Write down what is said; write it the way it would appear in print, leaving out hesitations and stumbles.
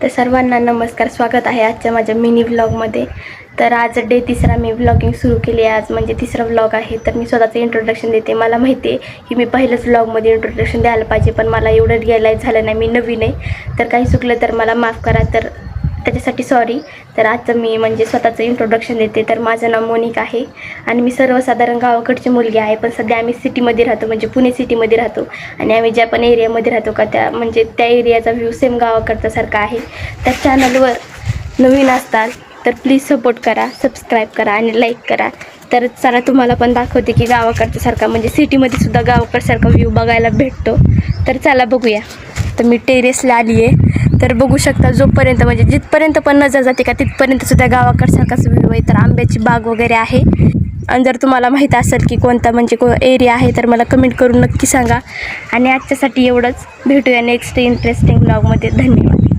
तर सर्वांना नमस्कार, स्वागत आहे आजच्या माझ्या मिनी व्लॉगमध्ये. तर आज डे 3 मी व्लॉगिंग सुरू केली आहे. आज म्हणजे 3रा व्लॉग आहे. तर मी स्वतःचं इंट्रोडक्शन देते. मला माहिती आहे की मी पहिल्याच व्लॉगमध्ये इंट्रोडक्शन द्यायला पाहिजे, पण मला एवढं रिअलाईज झालं नाही. मी नवीन आहे, तर काही चुकलं तर मला माफ करा, तर त्याच्यासाठी सॉरी. तर आजचं मी म्हणजे स्वतःचं इंट्रोडक्शन देते. तर माझं नाव मोनिका आहे आणि मी सर्वसाधारण गावाकडची मुलगी आहे, पण सध्या आम्ही सिटीमध्ये राहतो, म्हणजे पुणे सिटीमध्ये राहतो. आणि आम्ही ज्या पण एरियामध्ये राहतो का त्या एरियाचा व्ह्यू सेम गावाकडचा सारखा आहे. तर चॅनलवर नवीन असताल तर प्लीज सपोर्ट करा, सबस्क्राईब करा आणि लाईक करा. तर चला तुम्हाला पण दाखवते की गावाकडच्यासारखा म्हणजे सिटीमध्ये सुद्धा गावाकडसारखा व्ह्यू बघायला भेटतो. तर चला बघूया. तर मी टेरेसला आली आहे. तर बघू शकता, जोपर्यंत म्हणजे जिथपर्यंत पण नजर जाते का तिथपर्यंत सुद्धा गावाकडसारखाच व्ह्यू आहे. तर आंब्याची बाग वगैरे आहे. आणि जर तुम्हाला माहीत असेल की कोणता म्हणजे एरिया आहे तर मला कमेंट करून नक्की सांगा. आणि आजच्यासाठी एवढंच. भेटूया नेक्स्ट इंटरेस्टिंग ब्लॉगमध्ये. धन्यवाद.